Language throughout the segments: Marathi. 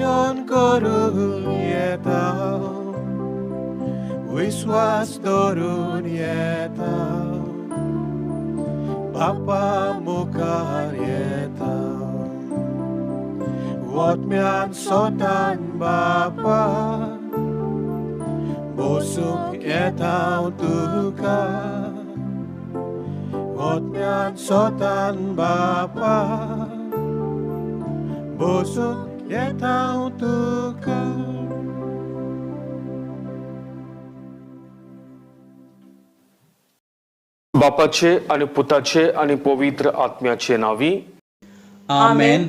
union करून येता विश्वास धरून येता बापा मुखार येता वोटम्यान सोतान बापा बसूंक येता तुका वोटम्यान सोतान बापा बसूंक येता तुका. बापाचे आणि पुताचे आणि पवित्र आत्म्याचे नावी. आमेन.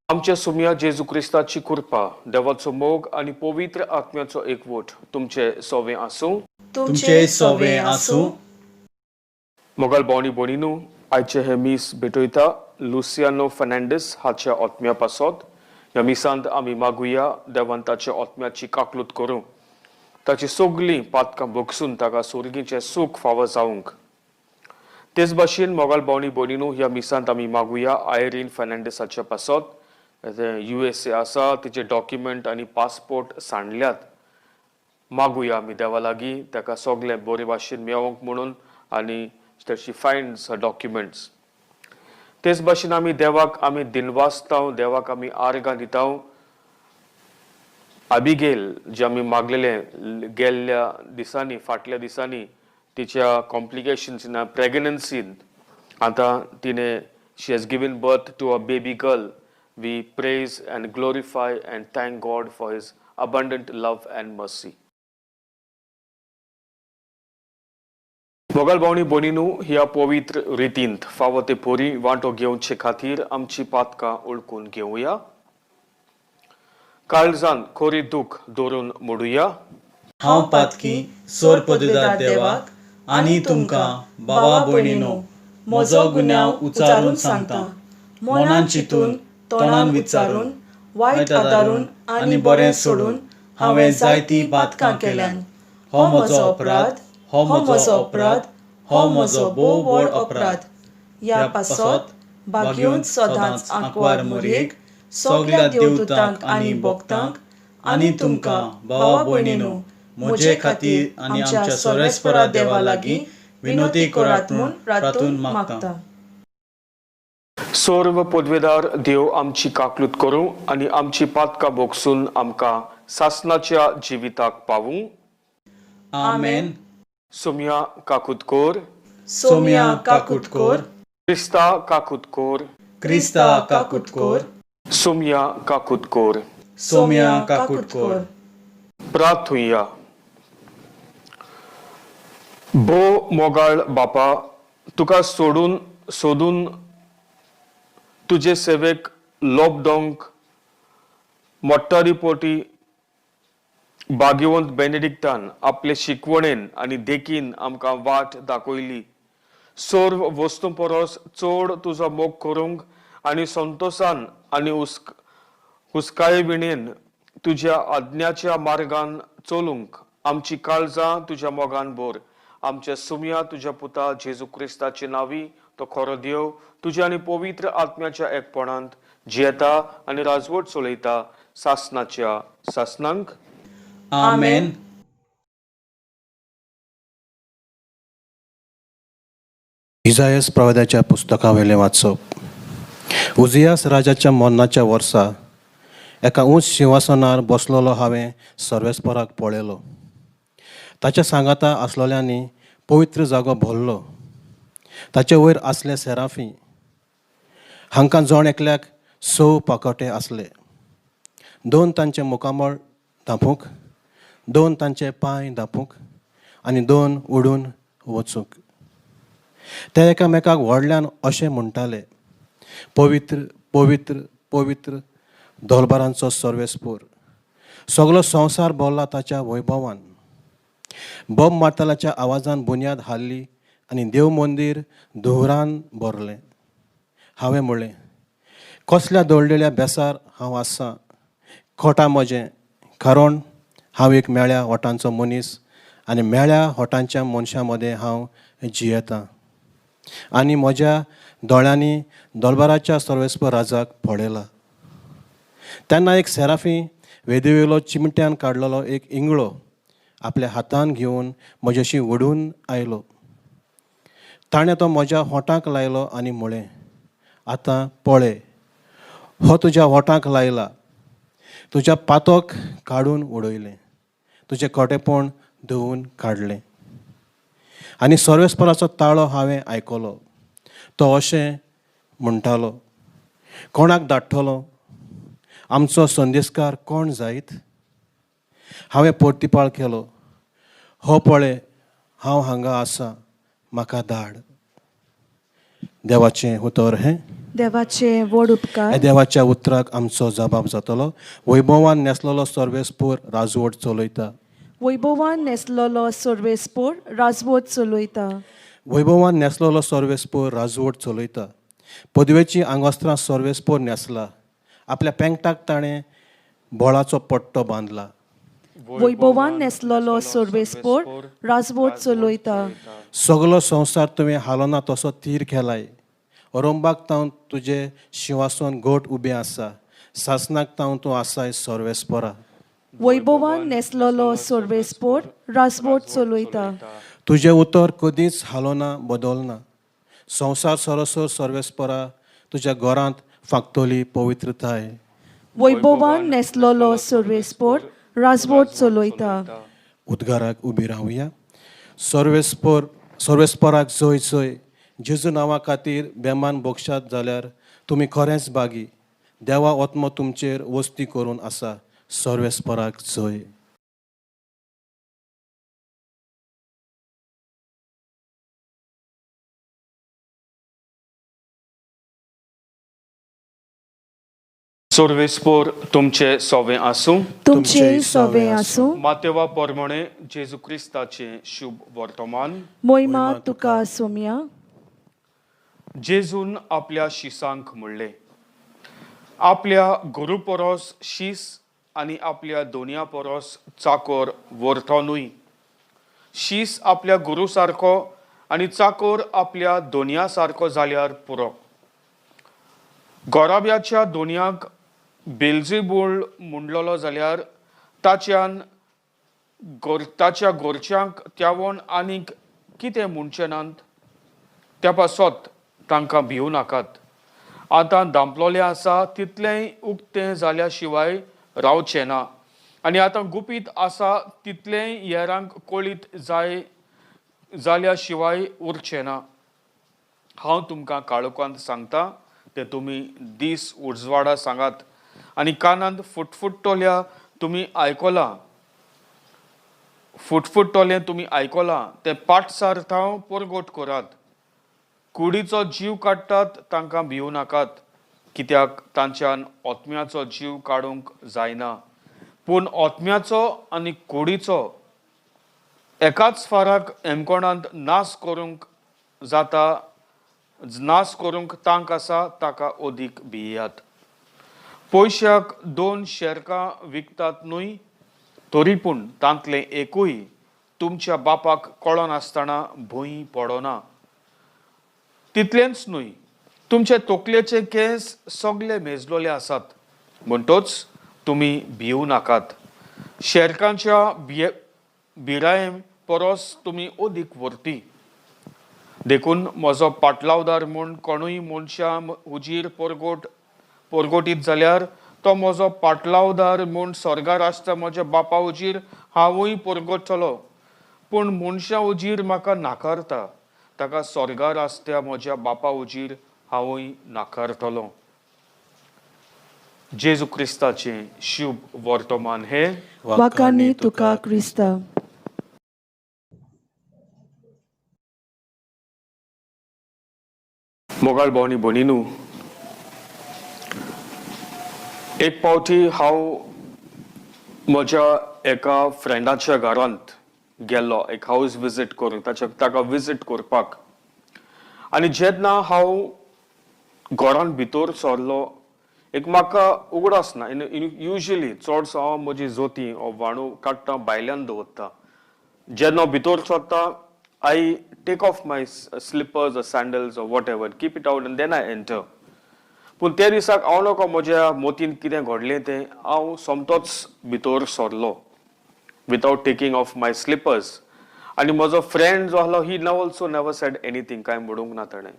आमच्या सुम्या जेजू क्रिस्ताची कृपा, देवाचो मोग आणि पवित्र आत्म्याचो एकवट तुमचे सोवे आसूं. तुमचे सोवे आसूं. मोगाल भोवणी भोणीनू, आयचे हे मीस भेटयता लुसियानो फर्नांडीस हाच्या आत्म्या पासत. ह्या मिसांत आमी मागुया देवान ताच्या आत्म्याची काकलूत करूं, ताची सगळीं पातकां भोगसून ताका सुर्गीचें सूख फावो जावंक. तेच भाशेन मोगाल भोवणी भोणीनू, ह्या मिसांत आमी मागुया आयरीन फर्नांडीसाच्या पासत. USA आसा, तिचे डॉक्युमेंट आणि पासपोर्ट सांडल्यात. मागुया आमी देवा लागीं ताका सगळें बरे भाशेन मेळोंक म्हणून आनी शी फायंड्स हर डॉक्युमेंट्स. तेच भाशेन आमी देवाक आमी दिनवासता, देवाक आमी आर्गां दिता. अबिगेल जे आमी मागलेले गेल्ल्या दिसांनी, फाटल्या दिसांनी तिच्या कॉम्प्लिकेशन्स इन प्रेग्नन्सीन आतां तिने she has given birth to a baby girl. We praise and glorify and thank God for His abundant love and mercy. मोगाल भोवणी भोणीनू, ह्या पवित्र रितींत फावो ते पोरी वांटो घेवचे खातीर आमची पातकां ओळखून घेवया. काळजान खोरी दूख दवरून मोडुया. हांव पातकी सोर पदवीदार देवाक आनी तुमकां बाबा भयणीनो म्हजो गुन्यांव उचारून सांगता. मनान चिंतून, तोंडान विचारून, वायट आदारून आनी बरें सोडून हांवें जायती पातकां केल्यान. हो म्हजो अपराध, हो म्हजो अपराध, हो म्हजो भोव व्हड अपराध. ह्या पासत भाग्यून सदांच आंकवार मोरयेक, सगळ्या देवदूतांक आनी भक्तांक आनी तुमकां भावा भयणीनो म्हजे खातीर आनी आमच्या सर्वेस्परा देवा लागीं विनोदी करात म्हूण प्रार्थून मागता. सर्व पदवेदार देव आमची काकलूत करूं आनी आमची पातकां भोगसून आमकां सासणाच्या जिविताक पावूं. आमेन. सोम्या काकुतकोर, सोम्या काकुटकोर, क्रिस्ता काकुतकोर, क्रिस्ता काकुटकोर, सोम्या काकुतकोर. सोम्या काकुटकोर. प्रार्थुया. भो मोगाळ बापा, तुका सोदून तुजे सेवेक लोबदोंक मोट्टारी पोटी भाग्यवंत बेनेडिक्टान आपले शिकवणेन आनी देखीन आमकां वाट दाखयली. सर्व वस्तू परस चड तुजो मोग करूंक आनी संतोषान आनी हुस्काये विणेन तुज्या आज्ञाच्या मार्गान चलूंक आमची काळजां तुज्या मोगान भर. आमच्या सुम्या तुज्या पुता जेजू क्रिस्ताचे नावी तो खरो देव तुज्या आनी पवित्र आत्म्याच्या एकपणांत जियेता आनी राजवट चलयता सासणाच्या सासणांक. आमेन. इसायास प्रवाद्याच्या पुस्तका वयलें वाचप. उजियास राजाच्या मोन्नाच्या वर्सा एका उंच सिंहासनार बसलोलो हांवें सर्वेस्पराक पळयलो. ताच्या सांगाता आसलोल्यांनी पवित्र जागो भरलो. ताचे वयर आसले सेराफी. हांकां जण एकल्याक 6 पाखोटे आसले. 2 तांचे मुखामळ धांपूंक, 2 तांचे पांय धांपूंक आनी 2 उडून वचूंक. ते एकामेकाक व्हडल्यान अशें म्हणटाले, पवित्र पवित्र पवित्र दोलबारांचो सर्वेस्पूर. सगळो संवसार भरला ताच्या वैभवान. बोब मारतालाच्या आवाजान बुन्याद हाल्ली आनी देव मंदीर धुवरान भरलें. हांवें म्हणलें, कसल्या दळलेल्या बेसार हांव आसां. खोटा म्हजें, कारण हांव एक मेळ्या ओठांचो मनीस आनी मेळ्या ओठांच्या मनशां मदें हांव जियेतां. आनी म्हज्या दोळ्यांनी दोलबाराच्या सर्वेस्पर राजाक पळयला. तेन्ना एक सेराफी वेदेवेलो चिमट्यान काडलेलो एक इंगळो आपल्या हातान घेवन म्हज्याशी ओडून आयलो. ताणें तो म्हज्या होठांक लायलो आनी म्हळें, आतां पळय, हो तुज्या होठांक लायला, तुज्या पातोक काडून उडयलें, तुजें खोटेपण धुवून काडलें. आनी सर्वेस्पराचो ताळो हांवें आयकलो. तो अशें म्हणटालो, कोणाक धाडटलो? आमचो संदेशकार कोण जायत? हांवें परतिपाळ केलो, हो पळय, हांव हांगा आसां, म्हाका धाड. देवाचें उतर हें. देवाचे व्हड उपकार. ह्या देवाच्या उतराक आमचो जबाब जातलो. वैभवान नेसलेलो सर्वेस्पूर राजवट चलयता. वैभवान नेसलेलो सर्वेस्पूर राजवट चलयता. वैभवान नेसलेलो सर्वेस्पूर राजवट चलयता. पदवेची आंगवस्त्रां सर्वेस्पूर नेसला. आपल्या पेंगटाक ताणें बोळाचो पट्टो बांदला. वैभवान नेसलेलो सर्वेस्पूर राजवट चलयता. सगलो संवसार तुवें हालोना तसो थीर केलाय. अरोंबाक तावन तुजें शिंवासन घोट उबें आसा. सासनाक तावन तूं आसाय सर्वेस्परा. वैभवान नेसलेलो सर्वेस्पूर राजवट चलयता. तुजें उतर कदींच हालोना बदलना. संवसार सरसर सर्वेस्परा तुज्या घरांत फांकतली पवित्रताय. वैभवान नेसलेलो सर्वेस्पूर राजवट चलयता. उद्गाराक उबी रावया. सर्वेस्पराक जय जय. जेजू नांवा खातीर बेमान बोक्षात जाल्यार तुमी खरेंच बागी. देवा आत्मो तुमचेर वस्ती करून आसा. सर्वेस्पराक जय. सर्वेस्पोर तुमचे सोवे आसूं. तुमचे सवे आसूं. मातेवा पोरमोणे जेजू क्रिस्ताचे शुभ वर्तमान. मोहिमा तुका सोम्या. जेजून आपल्या शिसांक म्हणले, आपल्या गुरू परोस शीस आनी आपल्या दोनया परोस चाकोर वर्तोनूय. शीस आपल्या गुरू सारको आनी चाकोर आपल्या दोनया सारको जाल्यार पुरो. गोराब्याच्या दोनयाक बेलझेबूल म्हणलोलो जाल्यार ताच्या गोरच्यांक त्यावण आनीक कितें म्हणचे नात? त्या पासत तांकां भिवू नाकात. आतां दांपलोले आसा तितलेंय उक्तें जाल्या शिवाय रावचें ना. आनी आतां गुपीत आसा तितलेंय हेरांक कळीत जाल्या शिवाय उरचें ना. हांव तुमकां काळोखांत सांगता तें तुमी दीस उजवाडा सांगात. आनी कानांत फुटफुट्टोल्या तुमी आयकलां. फुटफुट्टोलें तुमी आयकलां तें पाठसारथांव परगट करात. कुडीचो जीव काडटात तांकां भिवू नाकात, कित्याक तांच्यान ओत्म्याचो जीव काडूंक जायना. पूण ओत्म्याचो आनी कुडीचो एकाच फाराक एमकोणांत नाश करूंक जाता. नाश करूंक तांक आसा ताका ओदीक भियेयात. पयशाक 2 शेरकां विकतात न्हय, तरी पूण तांतलें एकूय तुमच्या बापाक कळनासतना भुंय पडना. तितलेंच न्हय, तुमचे तोकलेचे केस सगळे मेजलोले आसात. म्हणटोच तुमी भिवू नाकात. शेरकांच्या भिराये परोस तुमी ओदीक वर्ती. देखून म्हजो पाटलावदार म्हूण कोणूय मनशा हुजीर परगोटीत जाल्यार तो म्हजो पाटलावदार म्हूण स्वर्गार आसता म्हज्या बापा हुजीर हांवूय परगडटलो. पूण मनशा हुजीर म्हाका नाकारता, ताका स्वर्गार आसत्या म्हज्या बापा हुजीर हांवूय नाकारतलो. जेजू क्रिस्ताचें शुभ वर्तमान हे. वाकानी तुका क्रिस्ता. मोगाळ भोवणी भोणीनू, एक पावटी हांव म्हज्या एका फ्रेंडाच्या घरांत गेल्लो एक हाऊस विजीट करूंक, ताका विजीट करपाक. आनी जेन्ना हांव घरांत भितर सरलो, एक म्हाका उगडास ना. युजली चडसो हांव म्हजी जोती हो वाणू काडटा भायल्यान दवरता. जेन्ना हांव भितर सरता, I take off my slippers or sandals or whatever, keep it out and then I enter. पूण ते दिसाक हांव नको म्हज्या मोतीन कितें घडलें तें हांव सोमतोच भितर सरलो without taking of my slippers. आनी म्हजो फ्रेंड जो आसलो he also never sed anything, कांय म्हणूंक ना ताणें.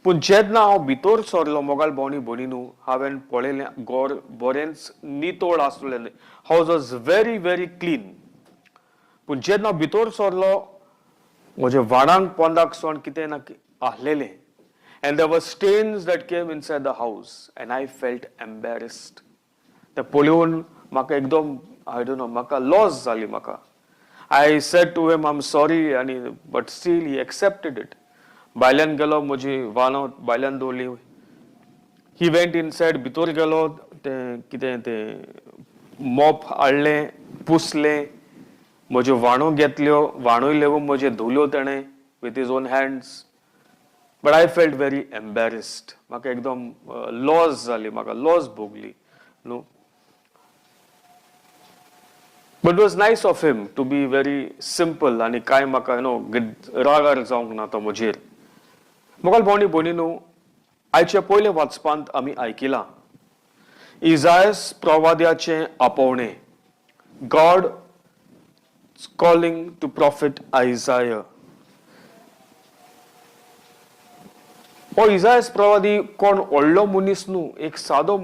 पूण जेन्ना हांव भितर सरलो मोगाल भोंवणी भोंवणीनू हांवें पळयलें घर बरेंच नितळ आसलेलें. House was very very clean. पूण जेन्ना हांव भितर सरलो म्हजे वाडांक पोंदाक सोन कितें ना आसलेलें. And there were stains that came inside the house and I felt embarrassed. ते पळोवन म्हाका एकदम I don't know म्हाका लॉस जाली म्हाका. I said to him I'm sorry आणि but still he accepted it. भायल्यान गेलो म्हजी वानो भायल्यान दवरली. He went inside भितर गेलो ते कितें ते मॉप हाडलें पुसलें म्हज्यो वाणो घेतल्यो वाणोय लेगून म्हजे धुल्यो ताणें with his own hands. But I felt very embarrassed. म्हाका एकदम लॉस जाली म्हाका लॉस भोगली न्हू. But it was nice of him to be very simple आनी कांय म्हाका रागार जावंक ना तो म्हजेर. मोगाल भोंवणी भोंवणीनू आयचे पयले वाचपांत आमी आयकिलां इजायास प्रवाद्याचें आपोवणें. God calling to prophet Isaiah. हो इजायास प्रवादी कोण व्हडलो मनीस न्हू, एक सादो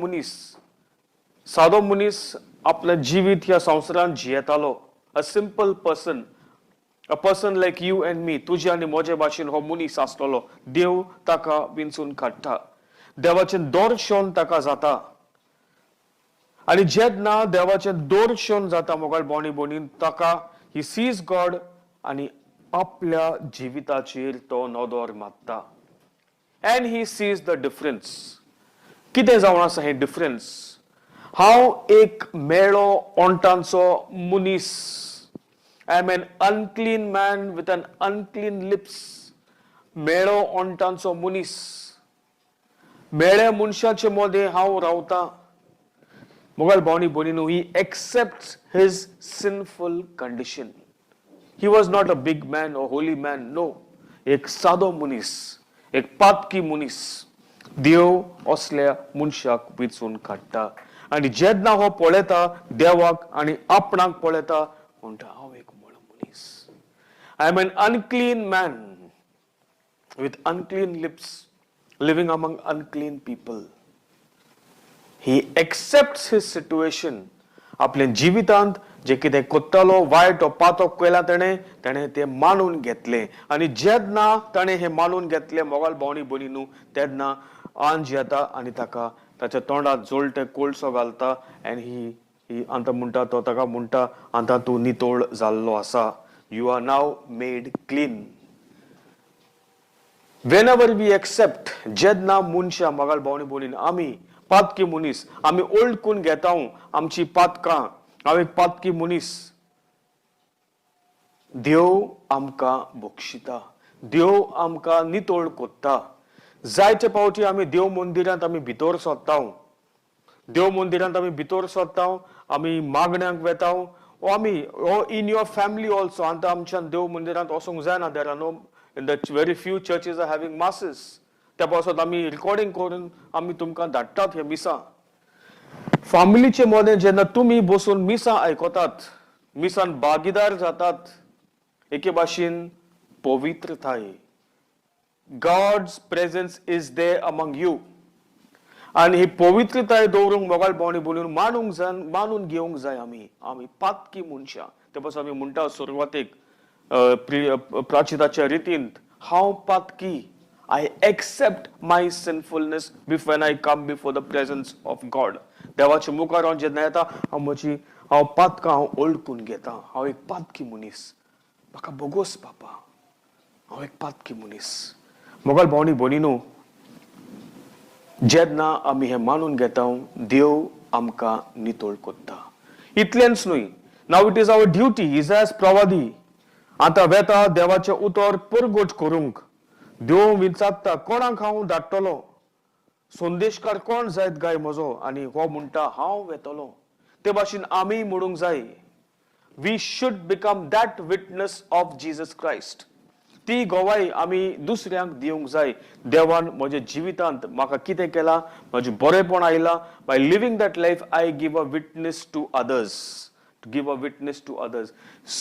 मनीस आपलें जिवीत ह्या संवसारांत जियेतालो. A simple person, a person like you and me. तुजे आनी म्हजे भाशेन हो मनीस आसतलो. देव ताका विंचून काडटा. देवाचें दर्शन ताका जाता. आनी जेन्ना देवाचें दर्शन जाता मोगाल भोंवणी भोंवणीन ताका ही सीज गॉड आनी आपल्या जिविताचेर तो नदर मारता. And he sees the difference. कितें जावन आसा हें डिफरन्स. हांव एक मेळो ओंटांचो मनीस. I am an unclean man with an unclean lips. मेळो ओंटांचो मनीस. मेळ्या मनशाचे मदें हांव रावतां. मोगाल भोंवणी भोंवणीनू he accepts his sinful condition. He was not a big man or holy man. No, एक सादो मनीस, एक पातकी मनीस. देव असल्या मनशाक वेचून काडटा. आनी जेन्ना हो पळयता देवाक आनी आपणाक पळयता म्हणटा हांव एक मोळो मनीस. I am an unclean man with unclean lips living among unclean people. He accepts his situation. आपल्या जिवितांत जे कितें कोत्तालो वायट वा पातक केला ताणें ते मानून घेतलें. आनी जेन्ना ताणें हें मानून घेतलें मोगाल भोंवणी भोंवणीनू तेन्ना आंज येता आनी ताका ताच्या तोंडात जोळटे कोळसो घालता. आनी ही आतां म्हणटा तो ताका म्हणटा आतां तूं नितळ जाल्लो आसा. You are now made clean. Whenever we accept, जेन्ना मनशां मोगाल भोंवणी भोंवणीन आमी पातकी मनीस आमी ओल्ड करून घेता आमची पातकां. हांव एक पातकी मनीस. देव आमकां बक्षिता. देव आमकां नितळ कोत्ता. जायते फावटी आमी देव मंदिरांत आमी भितर सरता. देव मंदिरांत आमी भितर सरता. आमी मागण्यांक वेता. आमी इन युअर फॅमिली ऑल्सो आतां आमच्यान देव मंदिरांत वचूंक जायना. There are no in the very few churches are having masses. त्या पासत आमी रिकॉर्डिंग करून आमी तुमकां धाडटात हे मिसां. फॅमिलीचे मदें जेन्ना तुमी बसून मिसां आयकतात, मिसान भागीदार जातात, एके भाशेन पवित्रताय. God's presence is there among you. आनी ही पवित्रताय दवरूंक मोगाल भोंवणी भोंवणीन मानून घेवंक जाय आमी पातकी मनशां. ते पासून आमी म्हणटा सुरवातेक प्राचिताच्या रितीन हांव पातकी. I accept my sinfulness when I come before the presence of God. देवाच्या मुखार हांव जेन्ना येता हांव पातकां हांव ओळखून घेता. हांव एक पातकी मनीस. म्हाका बोगोस बापा, हांव एक पातकी मनीस. मोगाल भोंवणी भोंवणीनू जेन्ना आमी हें मानून घेता देव आमकां नितळ कोत्ता. इतलेंच न्हय, now it is our duty. इजायास प्रवादी आतां वेता देवाचें उतर परगट करूंक. देव विचारता कोणाक हांव धाडटलो. संदेशकार कोण जायत गाय म्हजो. आनी हो म्हणटा हांव वेतलो. ते भाशेन आमी म्हणूंक जाय we should become that witness of Jesus Christ. ती गोवाई आमी दुसऱ्यांक दिवंक जाय. देवान म्हज्या जिवितांत म्हाका कितें केलां, म्हजें बरेपण आयलां. By living that life I give a witness to others. To give a witness to others.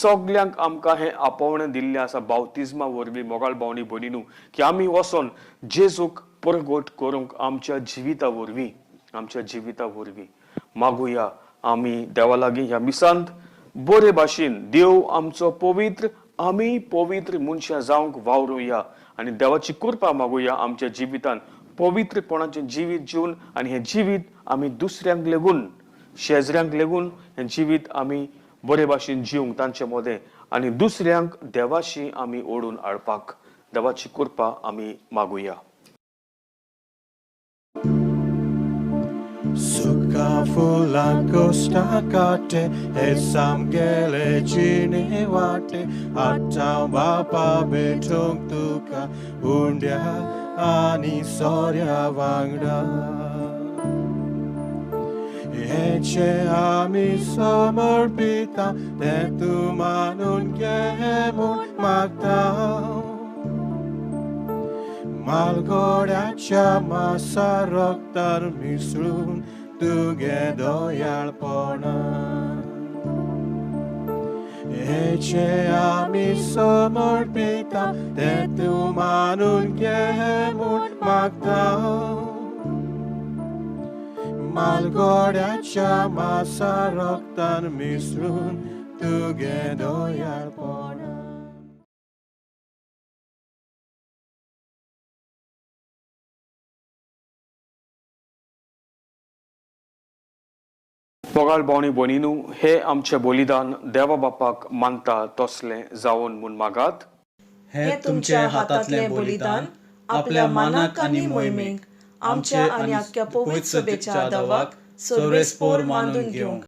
सगल्यांक आमकां हें आपोवणें दिल्लें आसा बावतिजमा वरवीं मोगाळ भावनी भयणीनू, की आमी वचोन जेजूक परगट करूंक आमच्या जिविता वरवीं मागुया. आमी देवा लागीं ह्या मिसांत बरे भाशेन देव आमचो आमी पवित्र मनशां जावंक वावरुया आनी देवाची कृपा मागुया आमच्या जिवितांत पवित्रपणाचें जिवीत जिवन आनी हें जिवीत आमी दुसऱ्यांक लेगून शेजऱ्यांक लेगून हें जिवीत आमी बरे भाशेन जिवंक तांचे मोदें आनी दुसऱ्यांक देवाशी आमी ओडून हाडपाक देवाची कृपा आमी मागुया. Suka fulan costa kate Esam gele chine wate Hatta bapa betung tuka Undya ani sorya wangda Eche ami samarpita Te tu manun kemun magdao Malgodacia masa roktar mislun tuge doyalpona Ece ami samarpita te tu manun gemun magdao Malgodacia masa roktar mislun tuge doyalpona. मोगाळ भावनी भयणीनू, हे आमचें बलिदान देवा बापाक मानता तसलें जावून म्हूण मागात. हे तुमच्या हातांतलें बलिदान आपल्या मानाक आनी मोहिमेक आमच्या आनी आख्या पवित्र सभेच्या दावाक सर्वेस्पोर मानून घेवंक.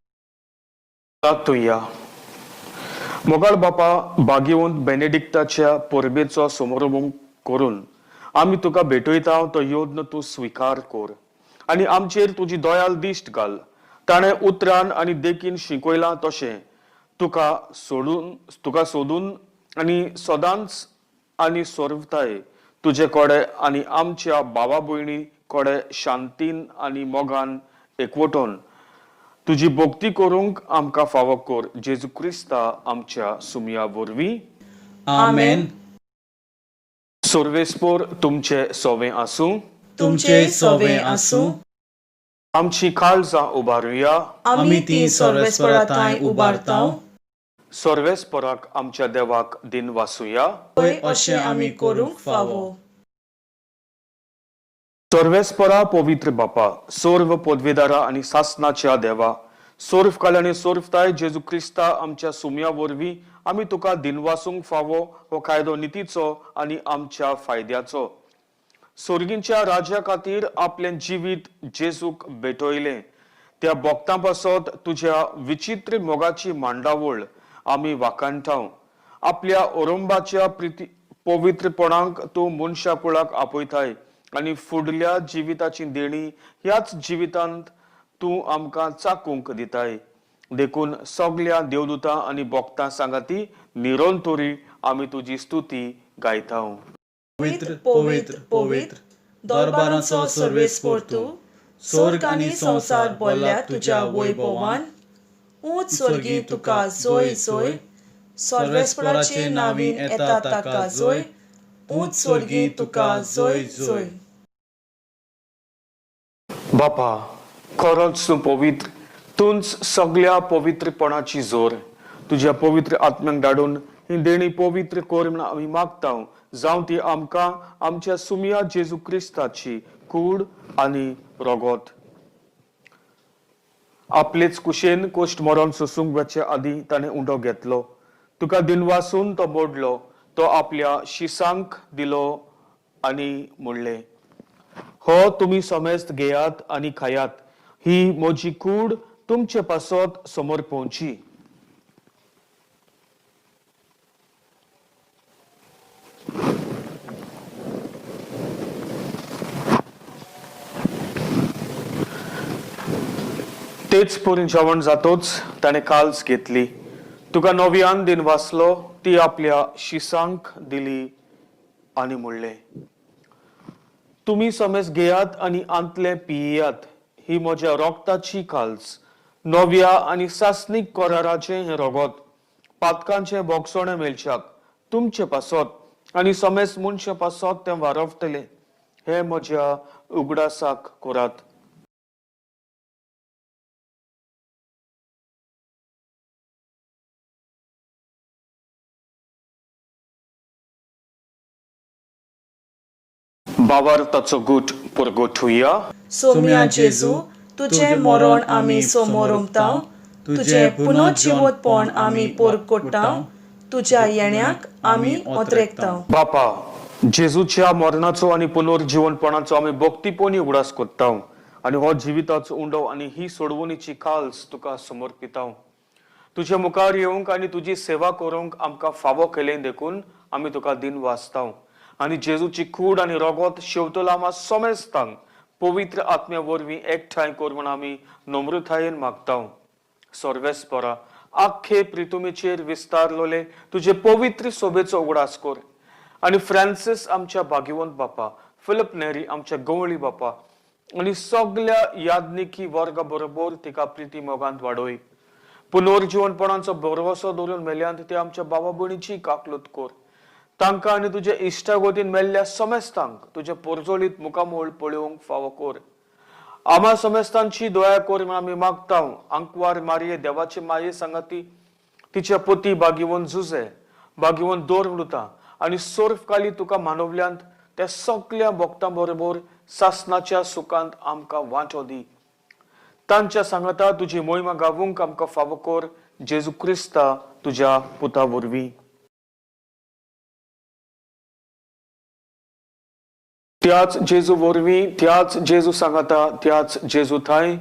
तुया मोगाळ बापा भाग्यवंत बेनेडिक्टाच्या परबेचो समारंभ करून आमी तुका भेटयता. तो योद्न तूं स्विकार कर आनी आमचेर तुजी दयाल दिश्ट घाल. ताणें उतरान आनी देखीन शिकयलां तशें तुका सोदून आनी सदांच आनी सोर्वताय तुजे कोडे आनी आमच्या भावा भयणी कोडे शांतीन आनी मोगान एकवटोन तुजी भक्ती करूंक आमकां फावो कर. जेजू क्रिस्ता आमच्या सुमया वरवीं. आमेन. सर्वेस्पोर तुमचे सोवें आसूं. तुमचे सोवें आसूं. आमची काळजां उबारुया. आमी ती सर्वेस्पराताय उबारतांव. सर्वेस्पराक आमच्या देवाक दिन वासुया. पळय अशें आमी करूंक फावो. सर्वेस्परा पवित्र बापा, सर्व पदवेदारा आनी सासनाच्या देवा, सोर्व आनी सोर्वताय जेजू क्रिस्ता आमच्या सुमया वरवीं आमी तुका दिनवासूंक फावो हो कायदो नितीचो आनी आमच्या फायद्याचो. सोर्गींच्या राज्या खातीर आपलें जिवीत जेजूक भेटयलें. त्या भक्तां पासत तुज्या विचित्र मोगाची मांडावळ आमी वाकाणटाव. आपल्या ओरंबाच्या पवित्रपणाक तूं मनशा कुळाक आपयताय आनी फुडल्या जिविताची देणी ह्याच जिवितांत तूं आमकां चाकूंक दिताय. देखून सगळ्या देवदूतां आनी भक्तां सांगाती निरंतरी आमी तुजी स्तुती गायताव. पवित्र पवित्र पवित्र दरबाराचो सर्वेस्पोर तूं. स्वर्ग आनी संवसार भरल्या तुज्या वैभवान. उंच स्वर्गी तुका जोय जोय. सर्वेस्पराचे नावीन येता ताका जोय. उंच स्वर्गी तुका जोय जोय. बापा, खरोच तूं पवित्र. तूंच सगळ्या पवित्रपणाची जोर. तुज्या पवित्र आत्म्याक धाडून ही देणी पवित्र कर म्हूण आमी मागताव. जावं ती आमकां आमच्या सुमया जेजू क्रिस्ताची कूड आनी रगत. आपलेच कुशेन कोश्ट मरण सोसूंक वचे आदीं ताणें उंडो घेतलो. तुका दिनवासून तो मोडलो. तो आपल्या शिसांक दिलो आनी म्हणलें, हो तुमी समेस्त घेयात आनी खायात. ही म्हजी कूड तुमचे पासत समर्पणची. तेच परून जेवण जातोच ताणें काल्स घेतली. तुका नव्यान दिन वाचलो. ती आपल्या शिसांक दिली आनी म्हणलें, तुमी समेज घेयात आनी आंतले पियेयात, ही म्हज्या रोगताची काल्स, नव्या आनी सासनीक कराराचें हें रगत, पातकांचें बोगसोणें मेलच्याक तुमचे पासत आनी समेज मनशे पासत तें वारवतलें, हे म्हज्या उगडासाक करात. बावार ताचो गूट परगोठुया. सोम्या जेजू, तुझे मरण आमी समोर उमताव, तुझे पुनर्जिवोतपण आमी परगोट्टाव, तुझ्या येण्याक आमी ओतरेकताव. बापा, जेजूच्या मरणाचो आनी पुनर्जीवनपणाचो आमी भक्तीपोनी उगडास कोत्ताव आनी हो जिविताचो उंडो आनी ही सोडवणीची काल्स तुका समर्पिताव. तुझे मुखार येवंक आनी तुजी सेवा करूंक आमकां फावो केलें देखून आमी तुका दिन वाचताव आनी जेजूची कूड आनी रगत शेवतलो आमा सोमेस्तांक पवित्र आत्म्या वरवीं एकठांय कर म्हूण आमी नम्रतायेन मागताव. सर्वेस्परा, आख्खे प्रितुमेचेर विस्तारलोले तुजे पवित्र सोबेचो उगडास कर आनी फ्रांसीस आमच्या भाग्यवंत बापा, फिलिप नेरी आमच्या गवळी बापा आनी सगळ्या याज्ञिकी वर्गा बरोबर तिका प्रिती मोगांत वाडोय. पुनर्जीवनपणाचो भरवसो दवरून मेल्यांत ते आमच्या बाबा भयणीची काकलूत कर. तांकां आनी तुजे इश्टागोतीन मेल्ल्या समेस्तांक तुजे पोरजोळीत मुखामोळ पळोवंक फावो कर. आमा समेस्तांची दया कर म्हूण आमी मागताव. आंकवार मारये देवाचे माये सांगाती, तिच्या पती भाग्यवंत जुजे, भाग्यवंत दोरमृता आनी सोर्फकाली तुका मानवल्यांत त्या सगळ्या भक्तां बरोबर सासणाच्या सुखांत आमकां वांटो दी. तांच्या सांगाता तुजी मोहिमा गावूंक आमकां फावो कर. जेजू क्रिस्ता तुज्या पुता वरवीं. त्याच जेजू वरवीं, त्याच जेजू सांगाता, त्याच जेजू थंय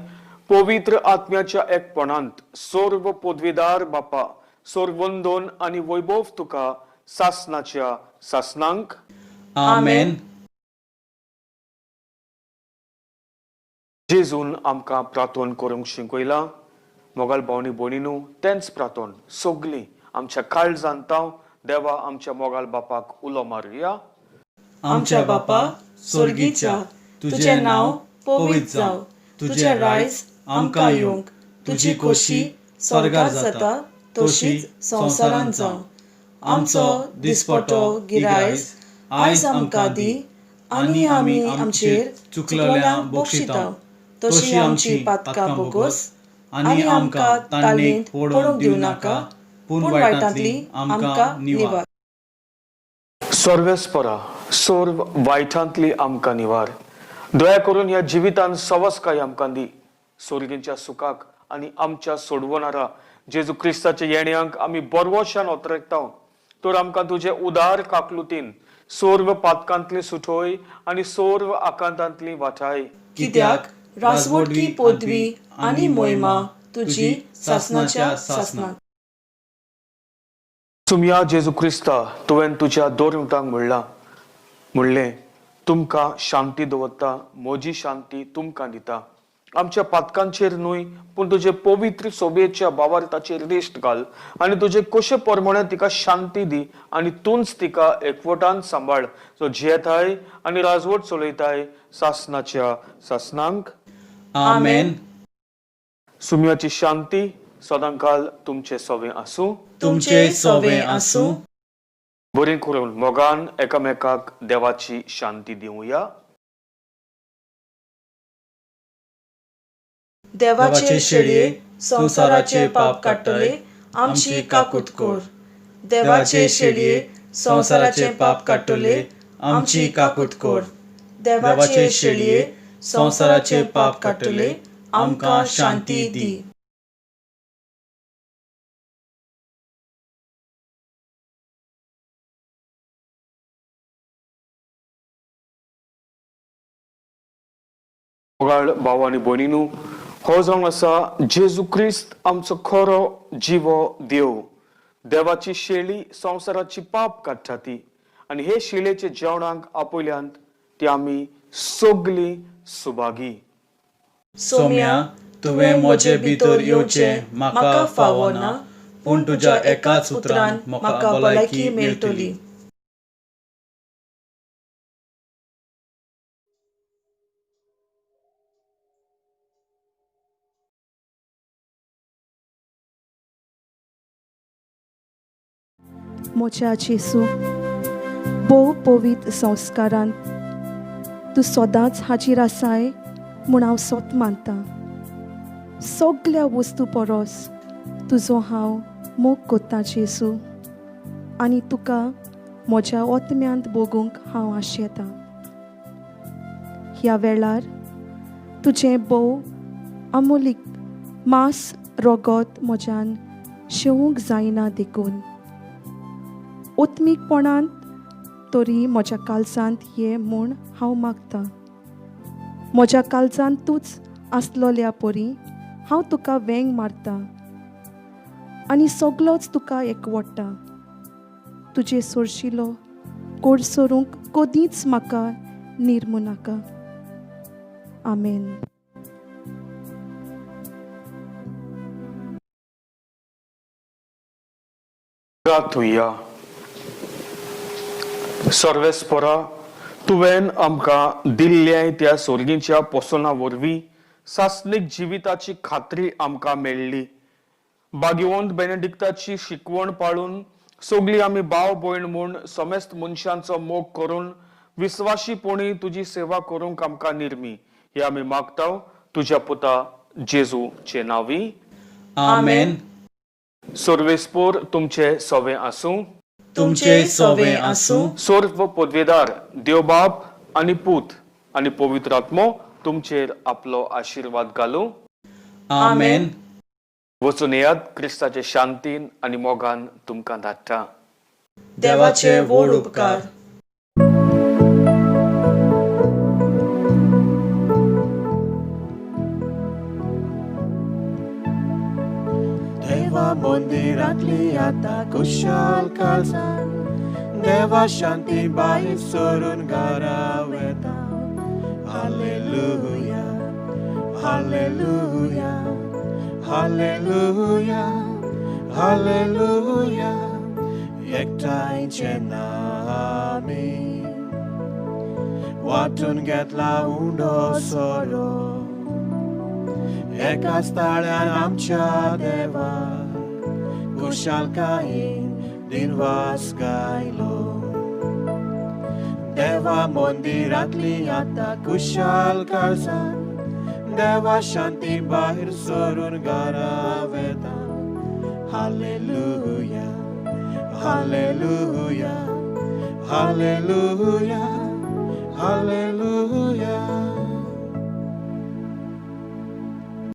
पवित्र आत्म्याच्या एकपणांत सर्व पदवीदार बापा, सर्वंदोन आनी वैभव तुका सासणाच्या सासणांक. आमेन. जेजून आमकां प्रार्थना करूंक शिकयला. मोगाल भावनी भयणीनू, तेंच प्रार्थना सगळीं आमच्या काळजांत ताव देवा आमच्या मोगाल बापाक उलो मारुया. आमच्या बापा स्वर्गीच्या, तुझे नाव पवित्र जाव, तुझे रायज आमकां येवंक, तुजी खोशी स्वर्गार जाता तशीच संवसारांत जावं. आमचो दिसपटो गिरायज आयज आमकां दी आनी आमी आमचेर चुकलेल्यांक बक्षिताव, तशी आमची पातकां बोगस आनी आमकां ताळणेंत पडूंक दिवं नाका, पूण वायटांतली आमकां निवार. सर्वेस्परा, सर्व वायटांतली आमकां निवार. दया करून ह्या जिवितान सवस्काय आमकां दी. स्वर्गीच्या सुखाक आनी आमच्या सोडवणारा जेजू क्रिस्ताच्या येण्याक आमी बरवशान ओतरेकताव. तर आमकां तुजे उदार काकलुतीन सर्व पातकांतली सुटोय आनी सर्व आकांतांतली वाटाय. कित्याक राजवटकी पदवी आनी मोहिमा तुजी सासणाच्या सासणाक. सुम्या जेजू क्रिस्ता, तुवें तुज्या दोरमृतांक म्हणलें, तुमकां शांती दवरता, म्हजी शांती तुमकां दिता. आमच्या पातकांचेर न्हय पूण तुजे पवित्र सोबेच्या बावार्ताचेर दिश्ट घाल आनी तुजे कशे परमणे तिका शांती दी आनी तूंच तिका एकवटान सांबाळ, जो जियेताय आनी राजवट चलयताय सासणाच्या सासणांक. आमेन. सुम्याची शांती सदांकाल तुमचे सोबे आसूं. तुमचे सोबे आसूं. बरें करून मोगान एकामेकाक देवाची शांती दिवया. देवाचे शेळये संसाराचे पाप काडटले आमची काकूत कर. देवाचे शेळये संसाराचे पाप काडटले आमची काकूत कर. देवाचे शेळये संसाराचे पाप काडटले आमकां शांती दी. मोगाळ भाव आनी भयणीनू, हो जावन आसा जेजू क्रिस्त आमचो खरो जिवो देव. देवाची शेळी संसाराची पाप काडटा ती आनी हे शेळयेचे जेवणाक आपयल्यांत ती आमी सगळीं सुभागी. सोम्या, तुवें म्हजे भितर येवचें म्हाका फावो ना, पूण तुज्या एकाच उतरान म्हाका भलायकी मेळटली. म्हज्या जेसू भोव पवित्र संस्कारांत तूं सदांच हाजीर आसाय म्हूण हांव सोत मानतां. सगळ्या वस्तू परस तुजो हांव मोग कोत्तां जेसू, आनी तुका म्हज्या ओतम्यांत बोगूंक हांव आशेतां. ह्या वेळार तुजें भोव अमोलीक मांस रोगोत म्हज्यान शेवूंक जायना देखून. ओत्मीकपणांत तरी म्हज्या काळजांत ये म्हूण हांव मागतां. म्हज्या काळजांत तूंच आसलोल्या परी हांव तुका वेंग मारतां आनी सगळोच तुका एकवडटा. तुजे सोरशिलो कोड सोरूंक कदींच म्हाका निर्मू नाका. आमेन. तुया सर्वेस्परा तुवें आमकां दिल्ल्या त्या सोर्गीच्या पोसोना वरवीं सासणीक जिविताची खात्री आमकां मेळ्ळी. भाग्यवंत बेनेडिक्ताची शिकवण पाळून सगळीं आमी भाव भयण म्हूण समेस्त मनशांचो मोग करून विस्वाशीपणी तुजी सेवा करूंक आमकां निर्मी. हे आमी मागतांव तुज्या पुता जेजूचे नांवी. आमेन. सर्वेस्पोर तुमचे सवे आसूं. तुमचे सवे आसूं. सर्व पदवेदार देवबाब आनी पूत आनी पवित्र आत्मो तुमचेर आपलो आशीर्वाद घालूं. आमेन. वचून येयात, क्रिस्ताचे शांतीन आनी मोगान तुमकां धाडटा. देवाचे व्हड उपकार. देवा मंदिरांतली आतां कुशाल काळजान, देवा शांती भायर सोडून घरा वेता. हालेलुया, हालेलुया, हालेलुया, हालेलुया. एकठांयचे नामी वाटून घेतला उंडो सोरो. एकाच ताळ्यान आमच्या देवा कुशालकायेन दिनवास गायलो. देवा मंदिरांतली आतां कुशाल काळजान, देवा शांती भायर सोडून घरा वेता. हालेलुया, हालेलुया, हालेलुया, हालेलुया.